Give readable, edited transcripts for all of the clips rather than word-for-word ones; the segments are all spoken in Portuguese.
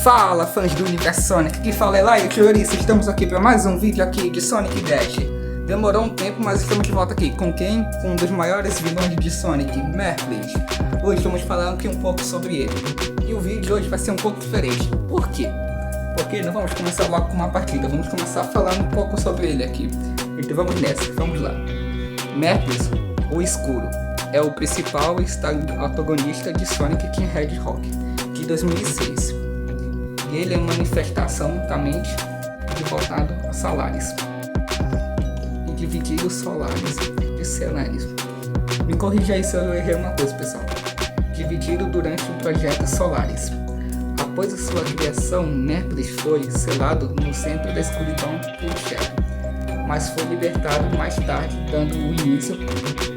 Fala, fãs do Universo Sonic, que fala é Laio Teorista. Estamos aqui para mais um vídeo aqui de Sonic Dash. Demorou um tempo, mas estamos de volta aqui. Com quem? Com um dos maiores vilões de Sonic, Merples. Hoje estamos falando aqui um pouco sobre ele. E o vídeo de hoje vai ser um pouco diferente. Por quê? Porque não vamos começar logo com uma partida. Vamos começar falando um pouco sobre ele aqui. Então vamos nessa, vamos lá. Merples, o Escuro, é o principal antagonista de Sonic Team Hedgehog, de 2006. E ele é uma manifestação da mente voltado a Solaris e dividir os Solaris de Solaris. Me corrija aí se eu errei uma coisa, pessoal. Dividido durante o projeto Solaris. Após a sua criação, Merples foi selado no centro da escuridão por Shadow, mas foi libertado mais tarde, dando o início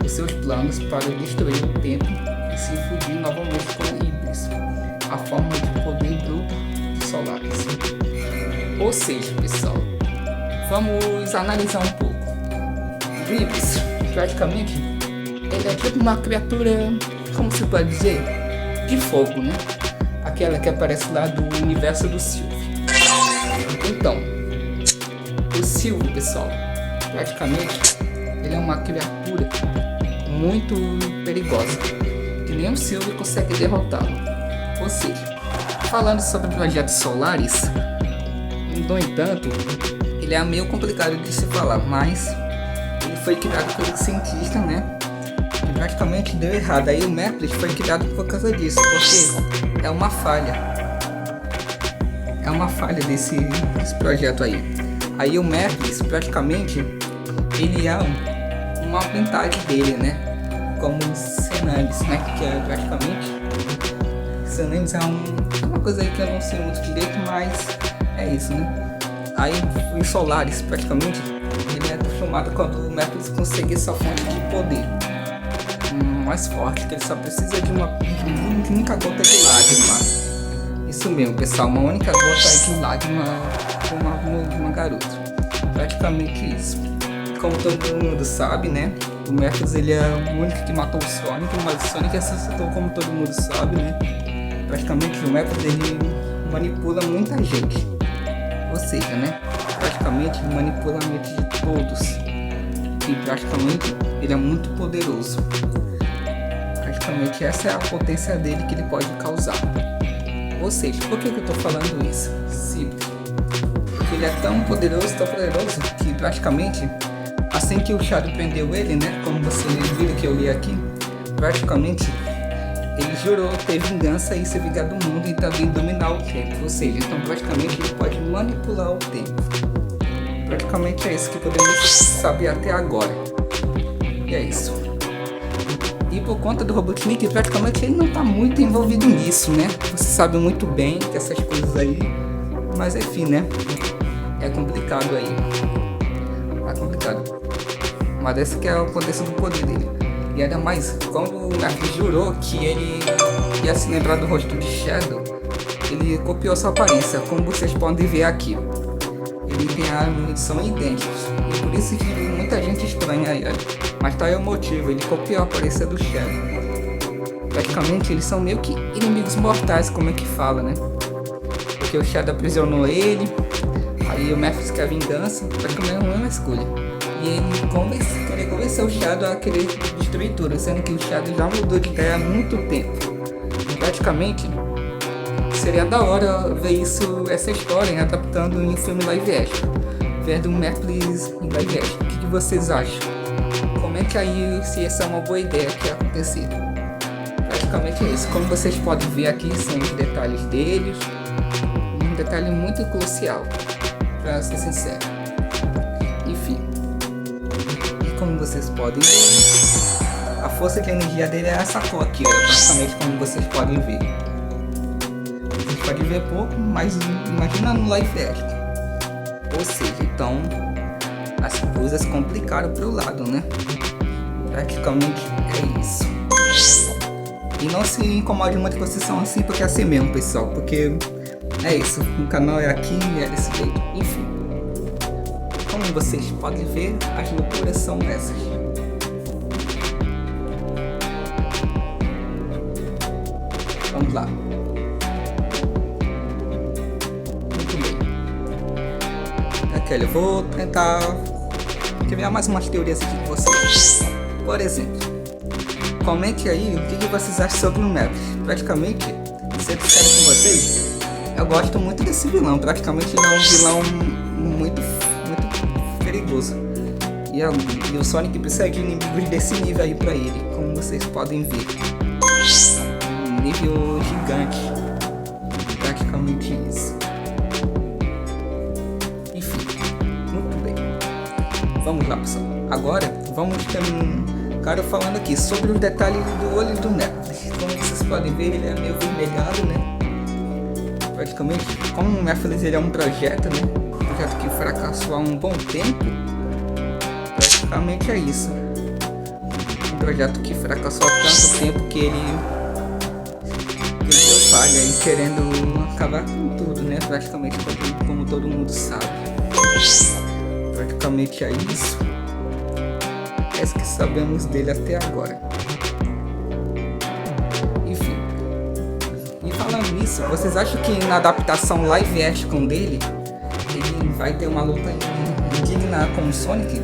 dos seus planos para destruir o tempo e se fundir novamente com Iblis, a forma de poder bruta de Solaris. Ou seja, pessoal, vamos analisar um pouco. O Iblis, praticamente, ele é tipo uma criatura, como se pode dizer, de fogo, né? Aquela que aparece lá do universo do Sylph. Então, o Sylph, pessoal, praticamente, ele é uma criatura muito perigosa, que nem o Sylph consegue derrotá-lo. Ou seja, falando sobre o projeto Solaris, no entanto, ele é meio complicado de se falar, mas ele foi criado pelo cientista, né? E praticamente deu errado. Aí o Merples foi criado por causa disso, porque é uma falha. É uma falha desse projeto aí. Aí o Merples, praticamente, ele é uma vontade dele, né? Como Senamis, né? Que é praticamente... Senamis é uma coisa aí que eu não sei muito direito, mas é isso, né? Aí em Solaris, praticamente, ele é transformado quando o Merples conseguir essa fonte de poder mais forte, que ele só precisa de uma única gota de lágrima. Isso mesmo, pessoal, uma única gota de lágrima de uma garota. Praticamente isso. Como todo mundo sabe, né? O Merples, ele é o único que matou o Sonic, mas o Sonic ressuscitou, como todo mundo sabe, né? Praticamente o Merples, ele manipula muita gente. Ou seja, né? Praticamente manipula a mente de todos. E praticamente ele é muito poderoso. Praticamente essa é a potência dele que ele pode causar. Ou seja, por que eu tô falando isso? Simples. Porque ele é tão poderoso que praticamente, assim que o Shadow prendeu ele, né? Como você viu que eu li aqui, praticamente ele jurou ter vingança e se vingar do mundo e também dominar o tempo. Ou seja, então praticamente ele pode manipular o tempo. Praticamente é isso que podemos saber até agora. E é isso. E por conta do Robotnik, praticamente ele não está muito envolvido nisso, né? Você sabe muito bem que essas coisas aí. Mas enfim, né? É complicado aí. É complicado. Mas essa que é a potência do poder dele. E ainda mais, quando o Merples jurou que ele ia se lembrar do rosto de Shadow, ele copiou sua aparência, como vocês podem ver aqui. Ele tem a são idênticos, e por isso que muita gente estranha ele. Mas tá aí o motivo, ele copiou a aparência do Shadow. Praticamente eles são meio que inimigos mortais, como é que fala, né? Porque o Shadow aprisionou ele, aí o Merples quer vingança, praticamente é uma escolha. E ele convenceu o Shadow a querer destruir tudo, sendo que o Shadow já mudou de ideia há muito tempo. Praticamente, seria da hora ver essa história adaptando em um filme live action. Vendo um Merples em live action. O que vocês acham? Comente aí se essa é uma boa ideia que ia acontecer. Praticamente é isso. Como vocês podem ver aqui, são os detalhes deles. Um detalhe muito crucial, pra ser sincero. Enfim. Como vocês podem ver, a força de energia dele é essa cor aqui, ó, praticamente como vocês podem ver. Vocês podem ver pouco, mas imagina no live action. Ou seja, então as coisas complicaram pro lado, né? Praticamente é isso. E não se incomode muito com vocês são assim, porque é assim mesmo, pessoal. Porque é isso, o canal é aqui e é desse jeito. Enfim. Como vocês podem ver, as loucuras são essas. Vamos lá. aqui, olha, eu vou tentar criar mais umas teorias aqui com vocês. Por exemplo, comente aí o que vocês acham sobre o Mephiles. Praticamente, ser sincero com vocês, eu gosto muito desse vilão. Praticamente ele é um vilão muito perigoso. E o Sonic precisa de inimigos desse nível aí pra ele, como vocês podem ver. Um nível gigante. Praticamente isso. Enfim, muito bem. Vamos lá, pessoal. Agora, vamos ter um cara falando aqui sobre os detalhes do olho do Mephiles. Como vocês podem ver, ele é meio vermelhado, né? Praticamente, como o Mephiles ele é um projeto, né? Um projeto que fracassou há um bom tempo. Praticamente é isso. Um projeto que fracassou há tanto tempo que ele deu falha e querendo acabar com tudo, né? Praticamente, como todo mundo sabe. Praticamente é isso. É isso que sabemos dele até agora. Enfim. E falando nisso, vocês acham que na adaptação live action dele, ele vai ter uma luta indigna com o Sonic?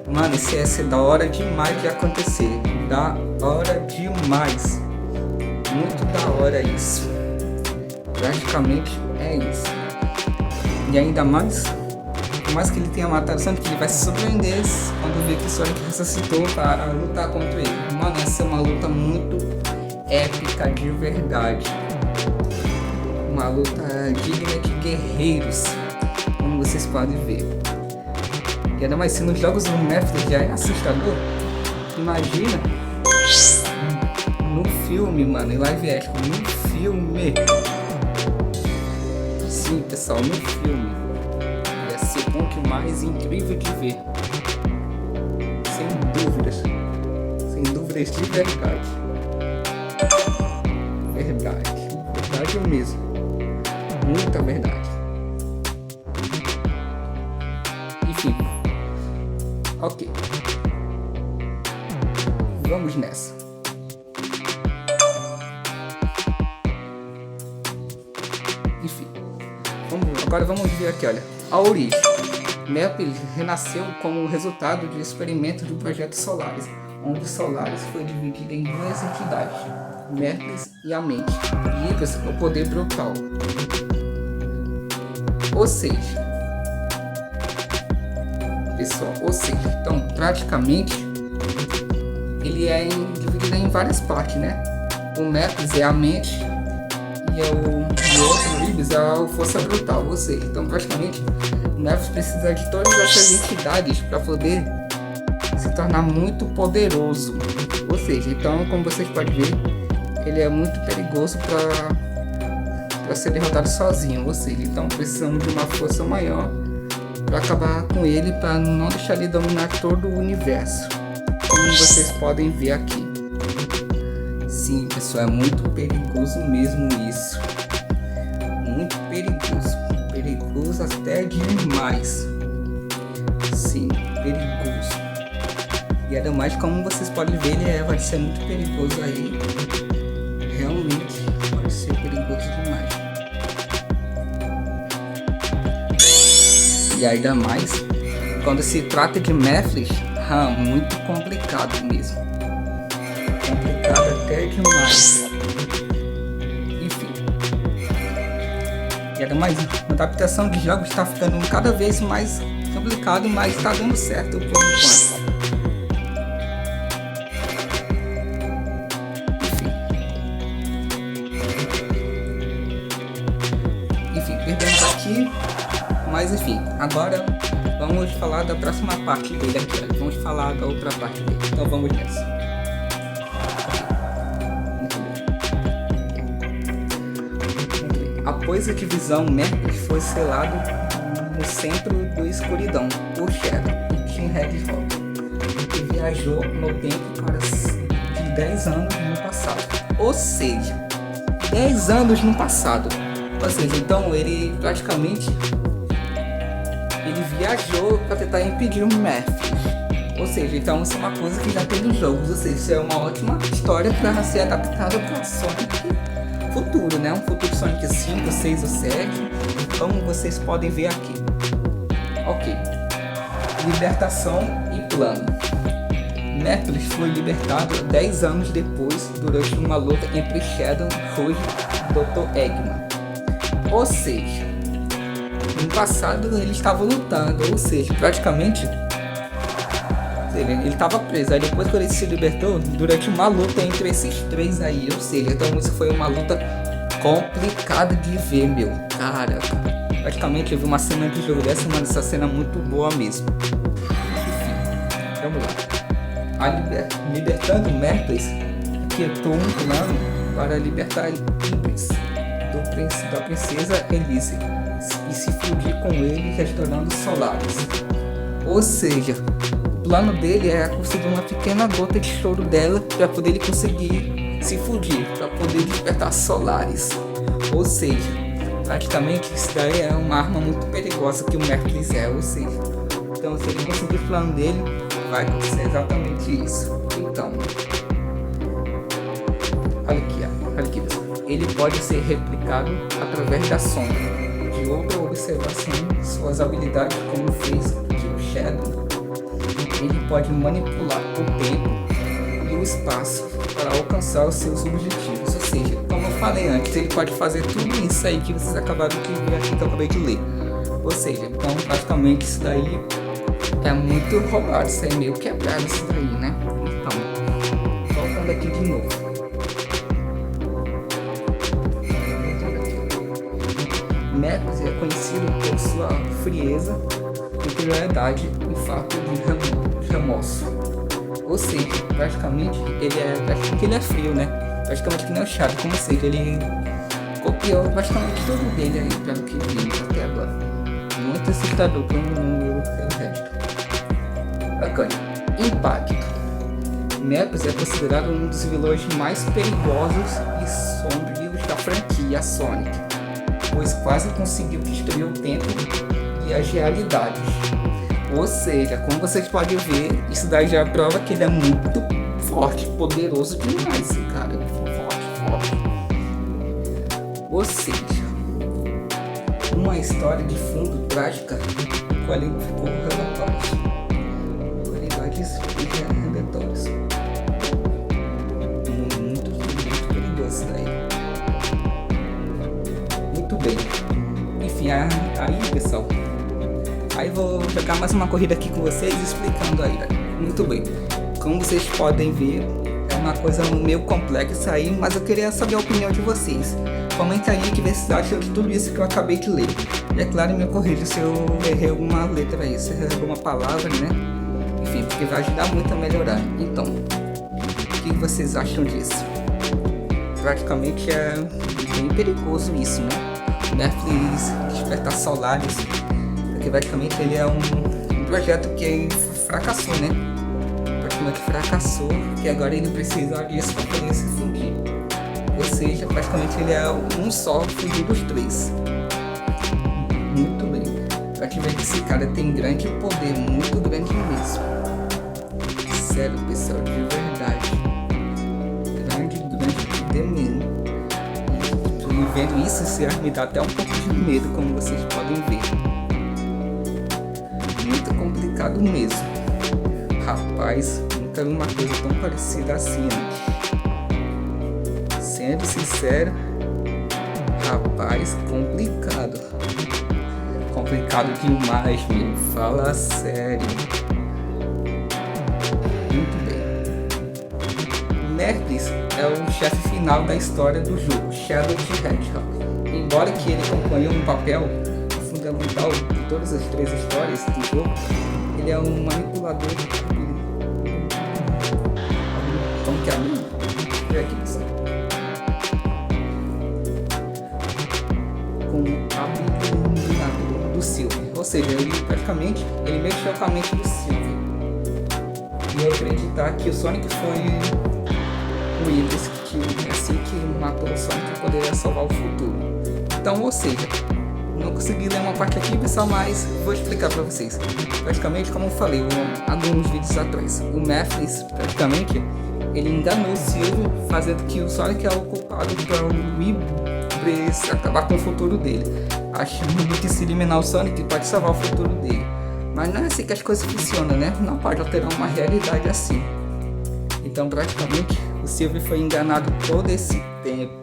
Mano, isso ia ser da hora demais de acontecer. Da hora demais. Muito da hora isso. Praticamente é isso. E ainda mais, por mais que ele tenha matado o Sonic, ele vai se surpreender quando ver que o Sonic ressuscitou para lutar contra ele. Mano, ia ser uma luta muito épica de verdade. Uma luta digna de guerreiros, como vocês podem ver. E ainda mais se nos jogos do Mephiles já é assustador. Imagina no filme, mano, em live action, no filme. Sim, pessoal, no filme. Ia ser o ponto mais incrível de ver. Sem dúvidas. Sem dúvidas de verdade. Verdade mesmo. Muita verdade. Enfim. Ok. Vamos nessa. Enfim. Agora vamos ver aqui, olha. A origem. Mephiles renasceu como resultado de experimentos do Projeto Solaris, onde Solaris foi dividido em duas entidades, Mephiles e a mente, e Icarus o poder brutal. Ou seja, pessoal, então praticamente ele é dividido em várias partes, né? O Mephiles é a mente e o outro, o Icarus, é a força brutal. Ou seja, então praticamente o Mephiles precisa de todas essas entidades para poder se tornar muito poderoso. Ou seja, então como vocês podem ver, ele é muito perigoso para ser derrotado sozinho. Ou seja, então precisamos de uma força maior para acabar com ele, para não deixar ele dominar todo o universo, como vocês podem ver aqui. Sim, pessoal, é muito perigoso mesmo isso. Muito perigoso. Perigoso até demais. Sim, perigoso. E ainda mais, como vocês podem ver, ele vai ser muito perigoso aí. Realmente vai ser perigoso demais. E ainda mais quando se trata de Mephiles, muito complicado mesmo. Complicado até demais. Enfim. E ainda mais, a adaptação de jogos está ficando cada vez mais complicado, mas está dando certo por enquanto. Enfim, perdemos aqui. Mas enfim, agora vamos falar da próxima parte dele aqui. Vamos falar da outra parte dele. Então vamos nessa. Muito bem. Após a divisão, Mephiles foi selado no centro do escuridão por Shadow e Team Hedgehog, que viajou no tempo para de 10 anos no passado. Ou seja, 10 anos no passado. Ou seja, então ele praticamente viajou para tentar impedir o Mephiles. Ou seja, então isso é uma coisa que já tem nos jogos. Ou seja, isso é uma ótima história para ser adaptada para Sonic futuro, né? Um futuro Sonic 5, 6 ou 7, como vocês podem ver aqui. Ok. Libertação e plano. Mephiles foi libertado 10 anos depois, durante uma luta entre Shadow, Rouge e Dr. Eggman. Ou seja, no passado ele estava lutando, ou seja, praticamente ele estava preso. Aí depois que ele se libertou, durante uma luta entre esses três aí, ou seja, então isso foi uma luta complicada de ver, meu. Caraca, praticamente eu vi uma cena de jogo dessa, mas essa cena é muito boa mesmo. Enfim, vamos lá. Libertando Mephiles, quietou um plano para libertar Ibris da princesa Elise e se fundir com ele, restaurando Solaris. Ou seja, o plano dele é conseguir uma pequena gota de choro dela para poder ele conseguir se fundir, para poder despertar Solaris. Ou seja, praticamente isso daí é uma arma muito perigosa que o Mephiles é. Ou seja, então se ele conseguir o plano dele, vai acontecer exatamente isso. Então, olha aqui pessoal. Ele pode ser replicado através da sombra, de outra observação, suas habilidades como fez o Shadow. Ele pode manipular o tempo e o espaço para alcançar os seus objetivos. Ou seja, como eu falei antes, ele pode fazer tudo isso aí que vocês acabaram de ver aqui que eu acabei de ler. Ou seja, então praticamente isso daí é muito roubado, isso é meio quebrado isso daí, né? Então, voltando aqui de novo. Mephiles é conhecido por sua frieza e crueldade e fato de remorso. Ou seja, praticamente ele é frio, né? Praticamente que nem o Shadow, como seja, ele copiou praticamente tudo dele aí, pelo que vi até agora. Muito assustador pelo resto. Bacana. Impacto. Mephiles é considerado um dos vilões mais perigosos e sombrios da franquia Sonic, pois quase conseguiu destruir o tempo e as realidades. Ou seja, como vocês podem ver, isso daí já prova que ele é muito forte, poderoso demais, esse cara. Forte. Ou seja, uma história de fundo trágica qualificou relatórios. Qualidades redentórias. Muito perigoso isso daí. Muito bem. Enfim, aí pessoal, aí vou jogar mais uma corrida aqui com vocês explicando aí. Muito bem. Como vocês podem ver, é uma coisa meio complexa aí, mas eu queria saber a opinião de vocês. Comenta aí que vocês acham de tudo isso que eu acabei de ler. E é claro, me corrija se eu errei alguma letra aí, se eu errei alguma palavra, né? Enfim, porque vai ajudar muito a melhorar. Então, o que vocês acham disso? Praticamente é bem perigoso isso, né? Mephiles despertar Solaris, porque praticamente ele é um projeto que fracassou, né? Praticamente fracassou, que agora ele precisa disso para poder se fundir. Ou seja, praticamente ele é um só fugir dos três. Muito bem. Pra te ver que esse cara tem grande poder, muito grande mesmo. Sério, pessoal, de verdade. Grande poder mesmo. E vendo isso, me dá até um pouco de medo, como vocês podem ver. Muito complicado mesmo. Rapaz, nunca vi uma coisa tão parecida assim antes. Sendo sincero, rapaz, complicado. Complicado demais, meu. Fala sério. Muito bem. Mephiles é o chefe final da história do jogo, Shadow the Hedgehog. Embora que ele acompanhou um papel fundamental em todas as três histórias do jogo, ele é um manipulador de... Como que é a minha? Vê aqui, pessoal. Com o habilidade do Silver, ou seja, ele praticamente mexeu com a mente do Silver. E eu acreditar que o Sonic foi o Ibris que assim que matou o Sonic poderia salvar o futuro. Então, ou seja, não consegui ler uma parte aqui, pessoal, mas vou explicar pra vocês. Praticamente, como eu falei alguns vídeos atrás, o Mephiles praticamente ele enganou o Silver, fazendo que o Sonic é o culpado para o Ibris acabar com o futuro dele, achando que se eliminar o Sonic pode salvar o futuro dele. Mas não é assim que as coisas funcionam, né? Não pode alterar uma realidade assim. Então praticamente o Silvio foi enganado todo esse tempo.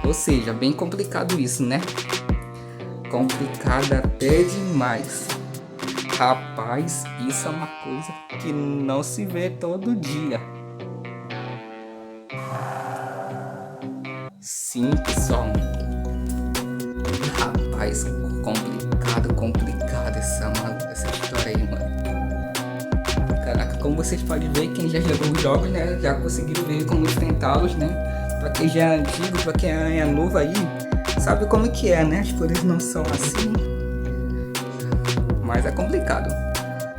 Ou seja, bem complicado isso, né? Complicado até demais. Rapaz, isso é uma coisa que não se vê todo dia. Sim, pessoal. Rapaz, complicado essa história aí, mano. Caraca, como vocês podem ver, quem já jogou os jogos, né, já conseguiram ver como enfrentá-los, né? Pra quem já é antigo, pra quem é novo aí, sabe como que é, né? As coisas não são assim, mas é complicado.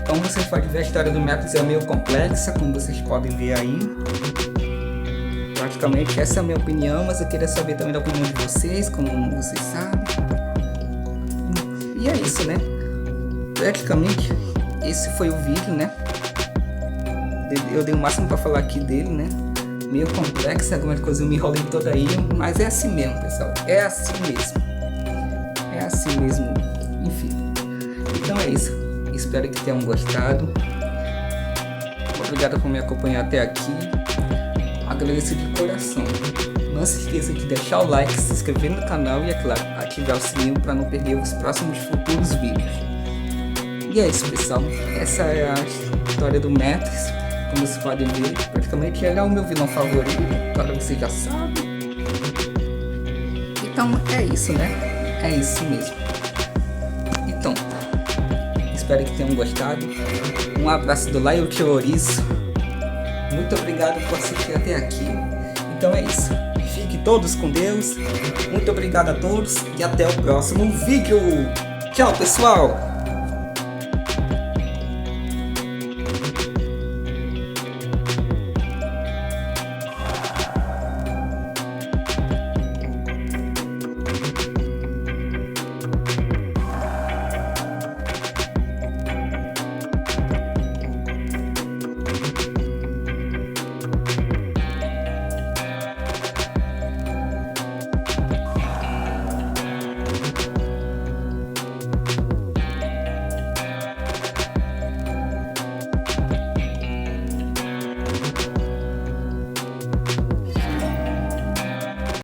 Como vocês podem ver, a história do Merclix é meio complexa, como vocês podem ver aí. Praticamente essa é a minha opinião, mas eu queria saber também da opinião de vocês, como vocês sabem. E é isso, né? Praticamente esse foi o vídeo, né? Eu dei o máximo pra falar aqui dele, né? Meio complexo, algumas coisas eu me enrolei toda aí, mas é assim mesmo, pessoal. É assim mesmo. É assim mesmo. Enfim. Então é isso. Espero que tenham gostado. Obrigado por me acompanhar até aqui. Agradeço de coração. Não se esqueça de deixar o like, se inscrever no canal e, é claro, ativar o sininho para não perder os próximos futuros vídeos. E é isso, pessoal. Essa é a história do Merclix. Como vocês podem ver, praticamente ele é o meu vilão favorito. Agora vocês já sabem. Então é isso, né? É isso mesmo. Então, espero que tenham gostado. Um abraço do Laio Ouriço. Muito obrigado por assistir até aqui. Então é isso. Fiquem todos com Deus. Muito obrigado a todos e até o próximo vídeo. Tchau, pessoal!